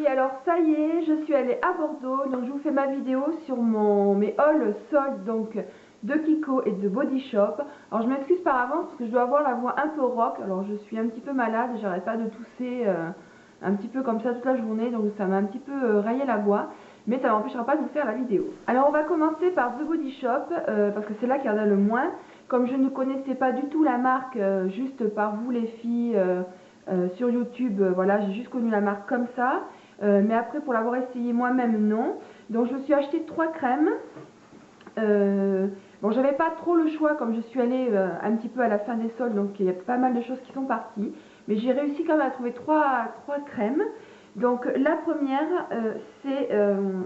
oui, alors ça y est, je suis allée à Bordeaux, donc je vous fais ma vidéo sur mes hauls soldes donc de Kiko et de Body Shop. Alors je m'excuse par avance parce que je dois avoir la voix un peu rock, alors je suis un petit peu malade, j'arrête pas de tousser un petit peu comme ça toute la journée, donc ça m'a un petit peu rayé la voix, mais ça m'empêchera pas de vous faire la vidéo. Alors on va commencer par The Body Shop, parce que c'est là qu'il y en a le moins. Comme je ne connaissais pas du tout la marque, juste par vous les filles, sur YouTube, voilà, j'ai juste connu la marque comme ça, mais après pour l'avoir essayé moi-même, non. Donc je me suis acheté 3 crèmes. Bon, j'avais pas trop le choix comme je suis allée un petit peu à la fin des soldes, donc il y a pas mal de choses qui sont parties, mais j'ai réussi quand même à trouver 3 crèmes. Donc la première,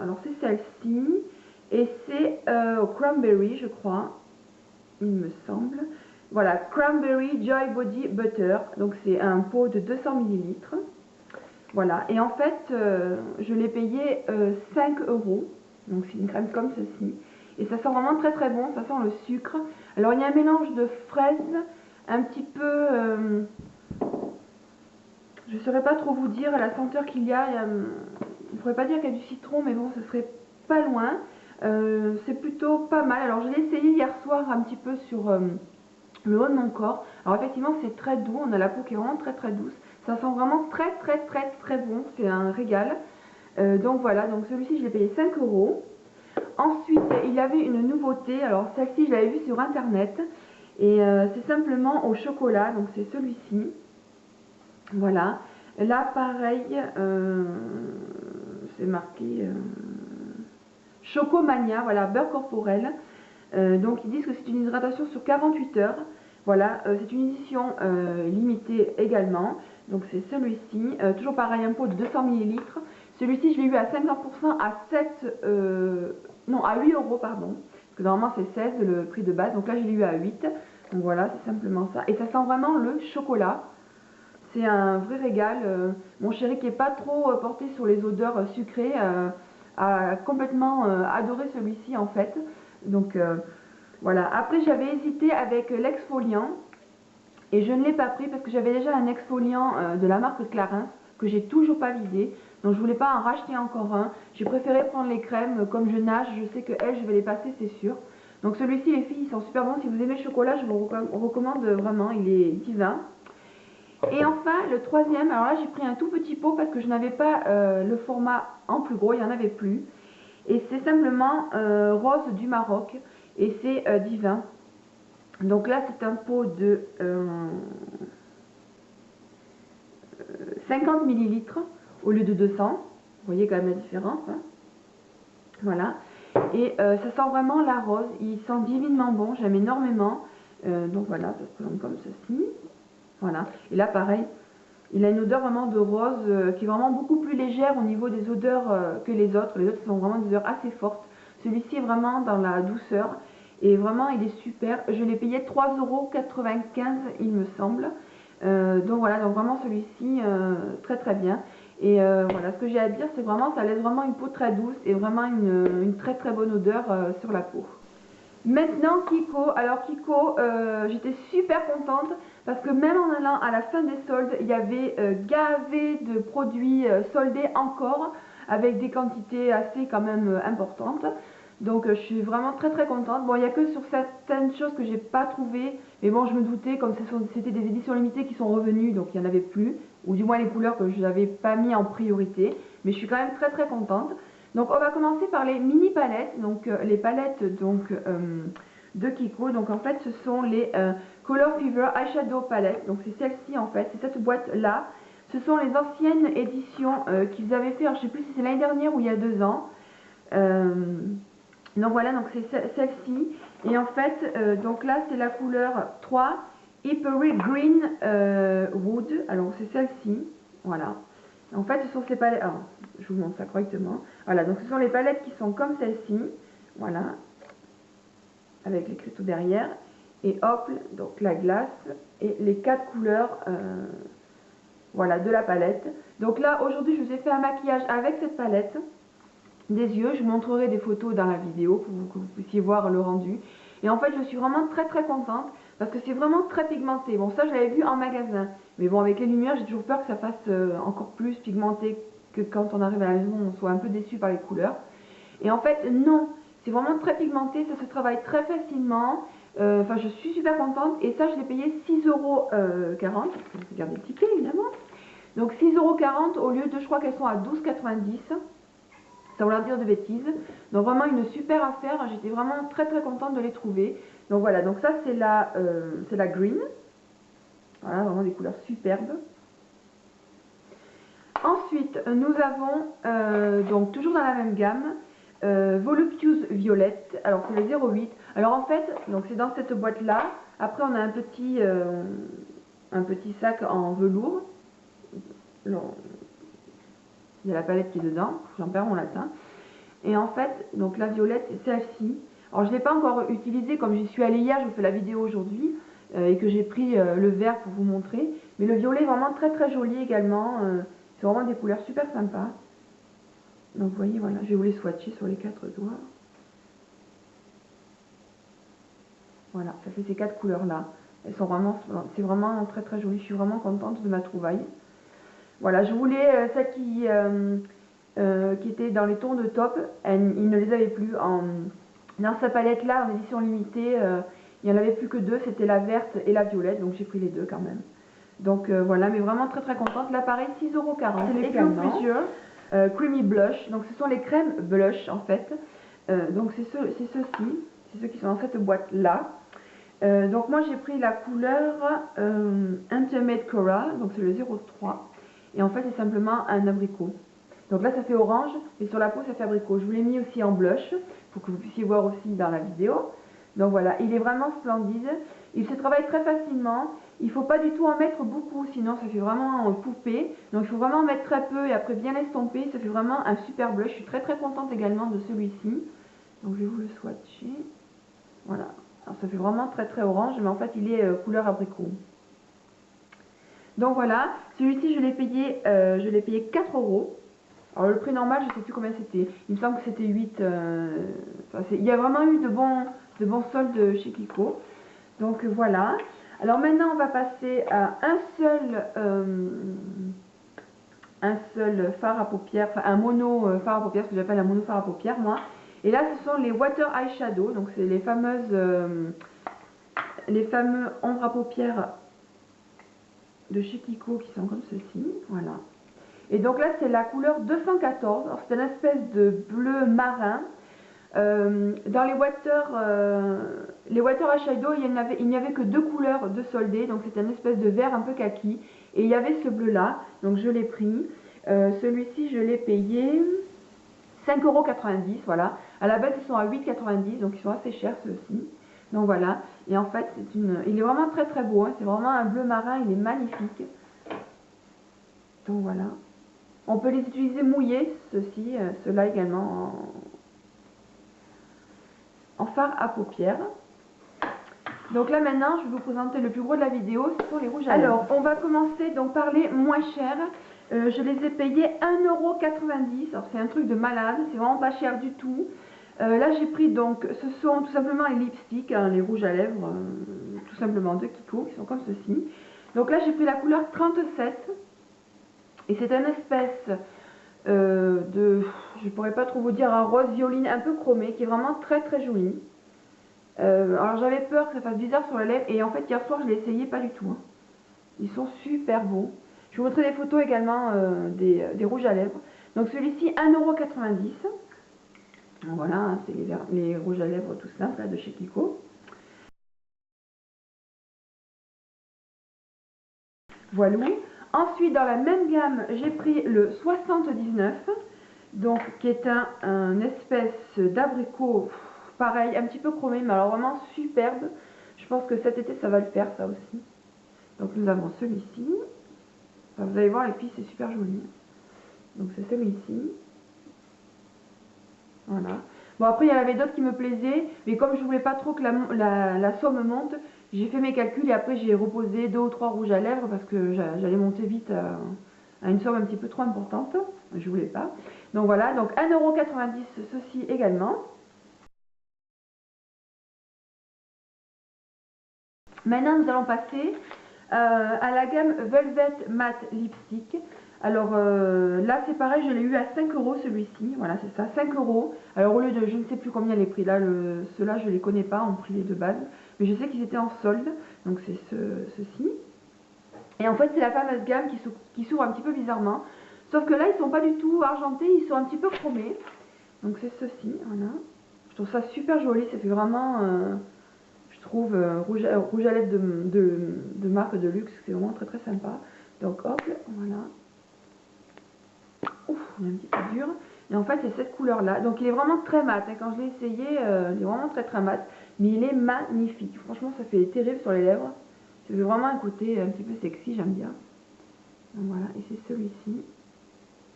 alors c'est celle-ci, et c'est au cranberry, je crois, il me semble. Voilà, Cranberry Joy Body Butter, donc c'est un pot de 200 ml. Voilà, et en fait, je l'ai payé 5 €, donc c'est une crème comme ceci. Et ça sent vraiment très très bon, ça sent le sucre. Alors il y a un mélange de fraises, un petit peu, je ne saurais pas trop vous dire la senteur qu'il y a, on ne pourrait pas dire qu'il y a du citron, mais bon, ce serait pas loin. C'est plutôt pas mal. Alors je l'ai essayé hier soir un petit peu sur le haut de mon corps. Alors effectivement c'est très doux, on a la peau qui est vraiment très très douce, ça sent vraiment très très très très bon, c'est un régal. Donc voilà, donc celui-ci je l'ai payé 5 €. Ensuite il y avait une nouveauté, alors celle-ci je l'avais vue sur internet, et c'est simplement au chocolat, donc c'est celui-ci. Voilà, là pareil, c'est marqué Chocomania, voilà, beurre corporel. Donc ils disent que c'est une hydratation sur 48 heures. Voilà, c'est une édition limitée également. Donc c'est celui-ci, toujours pareil, un pot de 200 ml. Celui-ci je l'ai eu à 50% à 8 € pardon. Parce que normalement c'est 16 le prix de base. Donc là je l'ai eu à 8. Donc voilà, c'est simplement ça. Et ça sent vraiment le chocolat. C'est un vrai régal. Mon chéri qui n'est pas trop porté sur les odeurs sucrées a complètement adoré celui-ci en fait. Donc voilà. Après j'avais hésité avec l'exfoliant et je ne l'ai pas pris parce que j'avais déjà un exfoliant de la marque Clarins que j'ai toujours pas vidé. Donc je voulais pas en racheter encore un. J'ai préféré prendre les crèmes. Comme je nage, je sais que je vais les passer, c'est sûr. Donc celui-ci les filles, ils sont super bons. Si vous aimez le chocolat, je vous recommande vraiment. Il est divin. Et enfin le troisième, alors là j'ai pris un tout petit pot parce que je n'avais pas le format en plus gros, il n'y en avait plus. Et c'est simplement rose du Maroc et c'est divin. Donc là c'est un pot de 50 ml au lieu de 200. Vous voyez quand même la différence, hein. Voilà. Et ça sent vraiment la rose, il sent divinement bon, j'aime énormément. Donc voilà, ça se présente comme ceci. Voilà. Et là pareil, il a une odeur vraiment de rose qui est vraiment beaucoup plus légère au niveau des odeurs que les autres. Les autres sont vraiment des odeurs assez fortes. Celui-ci est vraiment dans la douceur. Et vraiment il est super. Je l'ai payé 3,95 € il me semble. Donc voilà, donc vraiment celui-ci très très bien. Et voilà, ce que j'ai à dire c'est vraiment ça laisse vraiment une peau très douce et vraiment une très très bonne odeur sur la peau. Maintenant Kiko, alors Kiko, j'étais super contente parce que même en allant à la fin des soldes, il y avait gavé de produits soldés encore avec des quantités assez quand même importantes. Donc je suis vraiment très très contente. Bon, il n'y a que sur certaines choses que j'ai pas trouvé, mais bon je me doutais comme c'était des éditions limitées qui sont revenues, donc il n'y en avait plus, ou du moins les couleurs que je n'avais pas mis en priorité, mais je suis quand même très très contente. Donc on va commencer par les mini palettes, donc les palettes donc de Kiko. Donc en fait ce sont les Color Fever Eyeshadow Palette, donc c'est celle-ci en fait, c'est cette boîte là. Ce sont les anciennes éditions qu'ils avaient fait, alors, je sais plus si c'est l'année dernière ou il y a 2 ans. Donc voilà, donc c'est celle-ci. Et en fait, donc là c'est la couleur 3, Hickory Green Wood. Alors c'est celle-ci, voilà. En fait ce sont ces palettes, alors, je vous montre ça correctement. Voilà, donc ce sont les palettes qui sont comme celle-ci, voilà, avec les cristaux derrière. Et hop, donc la glace et les 4 couleurs, voilà, de la palette. Donc là aujourd'hui je vous ai fait un maquillage avec cette palette des yeux, je vous montrerai des photos dans la vidéo pour que vous puissiez voir le rendu. Et en fait je suis vraiment très très contente parce que c'est vraiment très pigmenté. Bon, ça je l'avais vu en magasin, mais bon, avec les lumières j'ai toujours peur que ça fasse encore plus pigmenté que quand on arrive à la maison, on soit un peu déçu par les couleurs. Et en fait, non, c'est vraiment très pigmenté, ça se travaille très facilement. Enfin, je suis super contente. Et ça, je l'ai payé 6,40 €. Regardez le ticket, évidemment. Donc 6,40 € au lieu de, je crois qu'elles sont à 12,90 €. Ça veut leur dire de bêtises. Donc vraiment une super affaire. J'étais vraiment très très contente de les trouver. Donc voilà, donc ça c'est la green. Voilà, vraiment des couleurs superbes. Ensuite, nous avons, donc toujours dans la même gamme, Voluptuous Violette. Alors c'est le 0,8. Alors en fait, donc c'est dans cette boîte là. Après on a un petit sac en velours. Alors, il y a la palette qui est dedans. J'en perds mon latin. Et en fait, donc la violette, c'est celle-ci. Alors je ne l'ai pas encore utilisée, comme j'y suis allée hier, je vous fais la vidéo aujourd'hui, et que j'ai pris le vert pour vous montrer. Mais le violet est vraiment très très joli également. C'est vraiment des couleurs super sympas. Donc vous voyez, voilà, je vais vous les swatcher sur les 4 doigts. Voilà, ça fait ces 4 couleurs-là. Elles sont vraiment, c'est vraiment très très joli. Je suis vraiment contente de ma trouvaille. Voilà, je voulais celle qui était dans les tons de taupe. Il ne les avait plus dans sa palette là en édition limitée. Il n'y en avait plus que 2, c'était la verte et la violette, donc j'ai pris les 2 quand même. Donc voilà, mais vraiment très très contente. L'appareil 6,40 €. C'est les Pleasure Creamy Blush. Donc ce sont les crèmes blush en fait. Donc c'est ceux-ci, c'est ceux qui sont dans cette boîte là. Donc moi j'ai pris la couleur Intimate Cora, donc c'est le 03. Et en fait c'est simplement un abricot. Donc là ça fait orange, mais sur la peau ça fait abricot. Je vous l'ai mis aussi en blush, pour que vous puissiez voir aussi dans la vidéo. Donc voilà, il est vraiment splendide. Il se travaille très facilement. Il ne faut pas du tout en mettre beaucoup, sinon ça fait vraiment poupée. Donc il faut vraiment en mettre très peu et après bien l'estomper. Ça fait vraiment un super blush. Je suis très très contente également de celui-ci. Donc je vais vous le swatcher. Voilà. Alors ça fait vraiment très très orange, mais en fait il est couleur abricot. Donc voilà, celui-ci je l'ai payé 4 €. Alors le prix normal, je ne sais plus combien c'était. Il me semble que c'était 8. Il y a vraiment eu de bons soldes chez Kiko. Donc voilà. Alors maintenant, on va passer à un seul fard à paupières, enfin un mono fard à paupières, ce que j'appelle un mono fard à paupières, moi. Et là, ce sont les Water Eyeshadow. Donc c'est les fameux ombres à paupières de chez Kiko qui sont comme ceci. Voilà. Et donc là, c'est la couleur 214. Alors c'est une espèce de bleu marin. Dans les water eyeshadow, il n'y avait que 2 couleurs de soldés. Donc c'était une espèce de vert un peu kaki. Et il y avait ce bleu là. Donc je l'ai pris. Celui-ci, je l'ai payé 5,90 €. Voilà. À la base, ils sont à 8,90 €. Donc ils sont assez chers ceux-ci. Donc voilà. Et en fait, il est vraiment très très beau. Hein. C'est vraiment un bleu marin. Il est magnifique. Donc voilà. On peut les utiliser mouillés, ceux-là également en fard à paupières. Donc là maintenant, je vais vous présenter le plus gros de la vidéo, ce sont les rouges à lèvres. Alors, on va commencer donc par les moins chers. Je les ai payés 1,90 €. Alors c'est un truc de malade, c'est vraiment pas cher du tout. Là j'ai pris donc, ce sont tout simplement les lipsticks, hein, les rouges à lèvres, tout simplement de Kiko, qui sont comme ceci. Donc là j'ai pris la couleur 37. Et c'est une espèce je pourrais pas trop vous dire, un rose violine un peu chromé, qui est vraiment très très joli. Alors j'avais peur que ça fasse bizarre sur la lèvre, et en fait hier soir je l'ai essayé, pas du tout. Hein. Ils sont super beaux. Je vous montrerai des photos également des rouges à lèvres. Donc celui-ci 1,90 €. Voilà, hein, c'est les rouges à lèvres tout simples là, de chez Kiko. Voilà. Ensuite, dans la même gamme, j'ai pris le 79, donc qui est un espèce d'abricot, pareil, un petit peu chromé, mais alors vraiment superbe. Je pense que cet été, ça va le faire, ça aussi. Donc nous avons celui-ci. Enfin, vous allez voir, et puis c'est super joli. Donc c'est celui-ci. Voilà. Bon, après, il y en avait d'autres qui me plaisaient, mais comme je voulais pas trop que la somme monte, j'ai fait mes calculs et après j'ai reposé 2 ou 3 rouges à lèvres parce que j'allais monter vite à une somme un petit peu trop importante. Je voulais pas. Donc voilà, donc 1,90 € ceci également. Maintenant, nous allons passer à la gamme Velvet Matte Lipstick. Alors là c'est pareil, je l'ai eu à 5 € celui-ci, voilà c'est ça, 5 €. Alors au lieu de, je ne sais plus combien les prix, là ceux-là je les connais pas en prix de base, mais je sais qu'ils étaient en solde, donc c'est ceci. Et en fait c'est la fameuse gamme qui s'ouvre un petit peu bizarrement, sauf que là ils sont pas du tout argentés, ils sont un petit peu chromés. Donc c'est ceci, voilà. Je trouve ça super joli, ça fait vraiment, je trouve, rouge à lèvres de marque de luxe, c'est vraiment très très sympa. Donc hop, voilà. Ouf, il est un petit peu dur. Et en fait, c'est cette couleur-là. Donc, il est vraiment très mat. Hein. Quand je l'ai essayé, il est vraiment très très mat. Mais il est magnifique. Franchement, ça fait terrible sur les lèvres. Ça fait vraiment un côté un petit peu sexy, j'aime bien. Donc, voilà, et c'est celui-ci.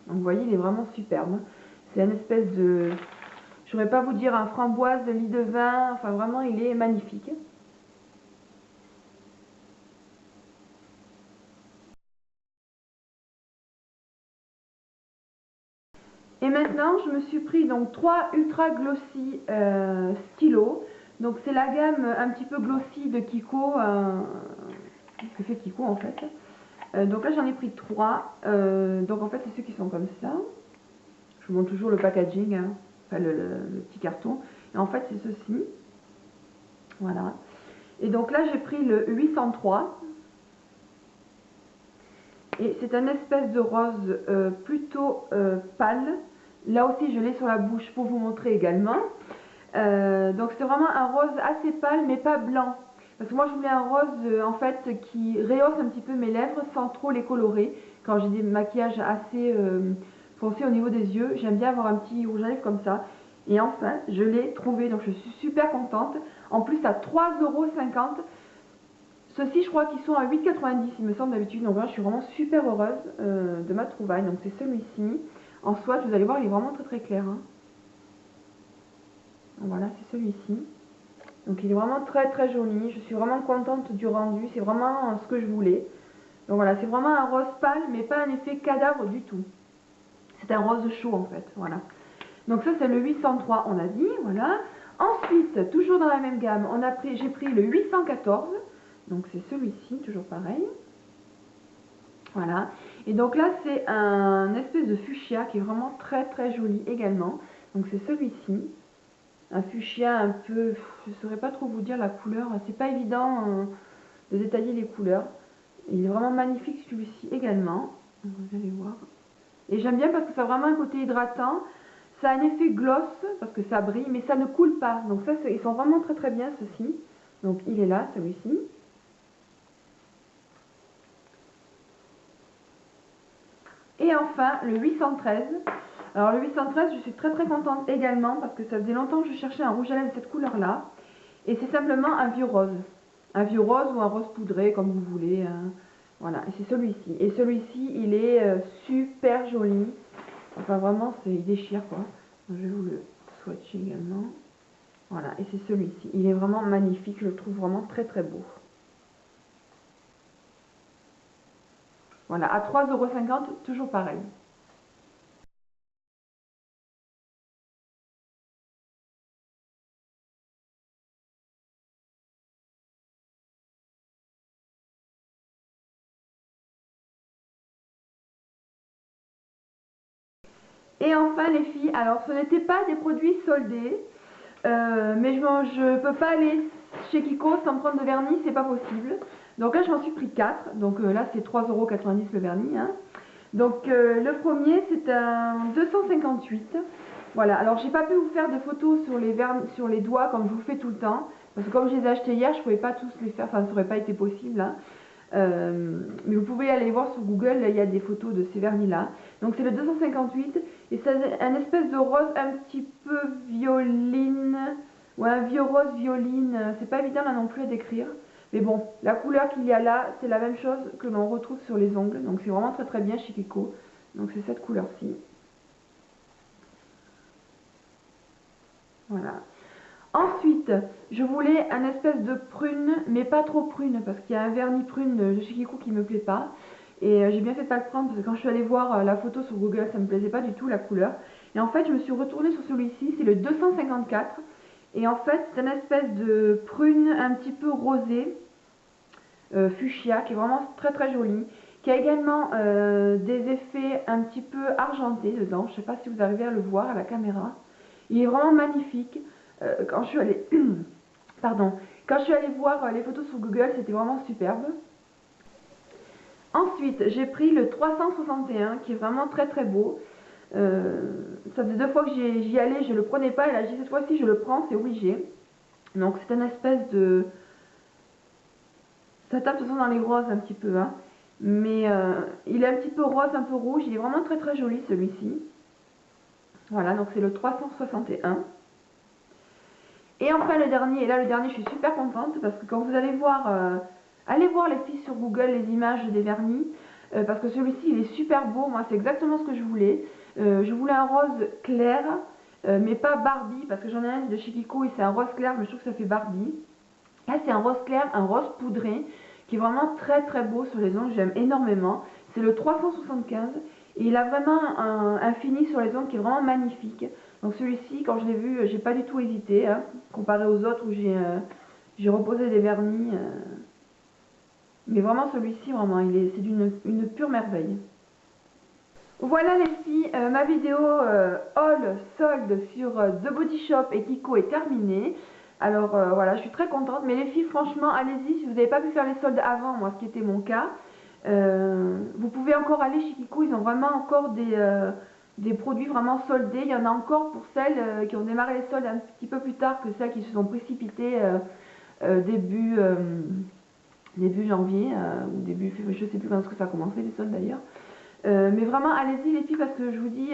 Donc, vous voyez, il est vraiment superbe. C'est une espèce de... Je ne saurais pas vous dire un framboise de lit de vin. Enfin, vraiment, il est magnifique. Et maintenant, je me suis pris donc 3 Ultra Glossy stylos. Donc c'est la gamme un petit peu glossy de Kiko, que fait Kiko en fait. Donc là j'en ai pris 3. Donc en fait c'est ceux qui sont comme ça. Je vous montre toujours le packaging, hein. Enfin le petit carton. Et en fait c'est ceci. Voilà. Et donc là j'ai pris le 803. Et c'est un espèce de rose plutôt pâle. Là aussi je l'ai sur la bouche pour vous montrer également. Donc c'est vraiment un rose assez pâle mais pas blanc. Parce que moi je voulais un rose en fait qui rehausse un petit peu mes lèvres sans trop les colorer. Quand j'ai des maquillages assez foncés au niveau des yeux, j'aime bien avoir un petit rouge à lèvres comme ça. Et enfin je l'ai trouvé, donc je suis super contente. En plus à 3,50 €. Ceux-ci je crois qu'ils sont à 8,90 € il me semble d'habitude. Donc là je suis vraiment super heureuse de ma trouvaille. Donc c'est celui-ci. En swatch vous allez voir il est vraiment très très clair. Hein. Voilà, c'est celui-ci. Donc il est vraiment très très joli. Je suis vraiment contente du rendu. C'est vraiment ce que je voulais. Donc voilà, c'est vraiment un rose pâle, mais pas un effet cadavre du tout. C'est un rose chaud en fait. Voilà. Donc ça c'est le 803, on a dit. Voilà. Ensuite, toujours dans la même gamme, j'ai pris le 814. Donc c'est celui-ci, toujours pareil. Voilà. Et donc là c'est un espèce de fuchsia qui est vraiment très très joli également. Donc c'est celui-ci. Un fuchsia un peu, je ne saurais pas trop vous dire la couleur, c'est pas évident de détailler les couleurs. Il est vraiment magnifique celui-ci également, vous allez voir. Et j'aime bien parce que ça a vraiment un côté hydratant, ça a un effet gloss parce que ça brille, mais ça ne coule pas. Donc ça, ils sont vraiment très très bien ceux-ci. Donc il est là, celui-ci. Et enfin, le 813. Alors le 813, je suis très très contente également parce que ça faisait longtemps que je cherchais un rouge à lèvres de cette couleur-là. Et c'est simplement un vieux rose. Un vieux rose ou un rose poudré, comme vous voulez. Hein. Voilà, et c'est celui-ci. Et celui-ci, il est super joli. Enfin, vraiment, il déchire, quoi. Je vais vous le swatcher également. Voilà, et c'est celui-ci. Il est vraiment magnifique. Je le trouve vraiment très, très beau. Voilà, à 3,50 €, toujours pareil. Et enfin les filles, alors ce n'était pas des produits soldés, mais je ne peux pas aller chez Kiko sans prendre de vernis, c'est pas possible. Donc là j'en suis pris 4, donc là c'est 3,90 € le vernis. Hein. Donc le premier c'est un 258. Voilà, alors j'ai pas pu vous faire de photos sur les doigts comme je vous fais tout le temps, parce que comme je les ai achetés hier, je pouvais pas tous les faire, enfin ça aurait pas été possible. Hein. Mais vous pouvez aller voir sur Google, il y a des photos de ces vernis là. Donc c'est le 258 et c'est un espèce de rose un petit peu violine, ou un vieux rose violine, c'est pas évident là non plus à décrire. Mais bon, la couleur qu'il y a là, c'est la même chose que l'on retrouve sur les ongles, donc c'est vraiment très très bien chez Kiko. Donc c'est cette couleur-ci. Voilà. Ensuite, je voulais un espèce de prune, mais pas trop prune, parce qu'il y a un vernis prune de chez Kiko qui me plaît pas. Et j'ai bien fait de pas le prendre, parce que quand je suis allée voir la photo sur Google, ça me plaisait pas du tout la couleur. Et en fait, je me suis retournée sur celui-ci, c'est le 254. Et en fait, c'est une espèce de prune un petit peu rosée, fuchsia, qui est vraiment très très jolie. qui a également des effets un petit peu argentés dedans. Je ne sais pas si vous arrivez à le voir à la caméra. Il est vraiment magnifique. Quand je suis allée, pardon, quand je suis allée voir les photos sur Google, c'était vraiment superbe. Ensuite, j'ai pris le 361 qui est vraiment très très beau. Ça faisait 2 fois que j'y allais, je le prenais pas et là j'ai dit cette fois-ci je le prends, c'est obligé. Donc c'est une espèce de... Ça tape de toute façon dans les roses un petit peu, hein. Mais il est un petit peu rose, un peu rouge, il est vraiment très très joli celui-ci. Voilà, donc c'est le 361. Et enfin le dernier, et là le dernier je suis super contente parce que quand vous allez voir, allez voir les filles sur Google les images des vernis, parce que celui-ci il est super beau, moi c'est exactement ce que je voulais. Je voulais un rose clair, mais pas Barbie, parce que j'en ai un de chez Kiko et c'est un rose clair, mais je trouve que ça fait Barbie. Là c'est un rose clair, un rose poudré, qui est vraiment très très beau sur les ongles, j'aime énormément. C'est le 375 et il a vraiment un fini sur les ongles qui est vraiment magnifique. Donc celui-ci, quand je l'ai vu, j'ai pas du tout hésité, hein, comparé aux autres où j'ai reposé des vernis. Mais vraiment celui-ci, vraiment, c'est une pure merveille. Voilà les filles, ma vidéo haul solde sur The Body Shop et Kiko est terminée. Alors voilà, je suis très contente. Mais les filles, franchement, allez-y si vous n'avez pas pu faire les soldes avant, moi ce qui était mon cas. Vous pouvez encore aller chez Kiko, ils ont vraiment encore des produits vraiment soldés. Il y en a encore pour celles qui ont démarré les soldes un petit peu plus tard que celles qui se sont précipitées début janvier ou début février, je sais plus quand est-ce que ça a commencé les soldes d'ailleurs. Mais vraiment allez-y les filles parce que je vous dis,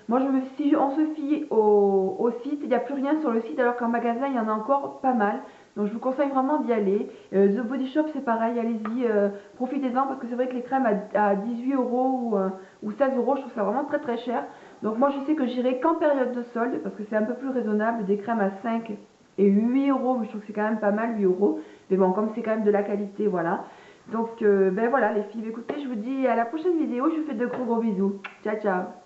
moi si on se fie au site, il n'y a plus rien sur le site alors qu'en magasin il y en a encore pas mal. Donc je vous conseille vraiment d'y aller. The Body Shop c'est pareil, allez-y, profitez-en parce que c'est vrai que les crèmes à 18 euros ou 16 euros, je trouve ça vraiment très très cher. Donc moi je sais que j'irai qu'en période de solde parce que c'est un peu plus raisonnable, des crèmes à 5 et 8 euros, mais je trouve que c'est quand même pas mal 8 euros. Mais bon, comme c'est quand même de la qualité, voilà. Donc ben voilà les filles, écoutez, je vous dis à la prochaine vidéo, je vous fais de gros bisous. Ciao ciao.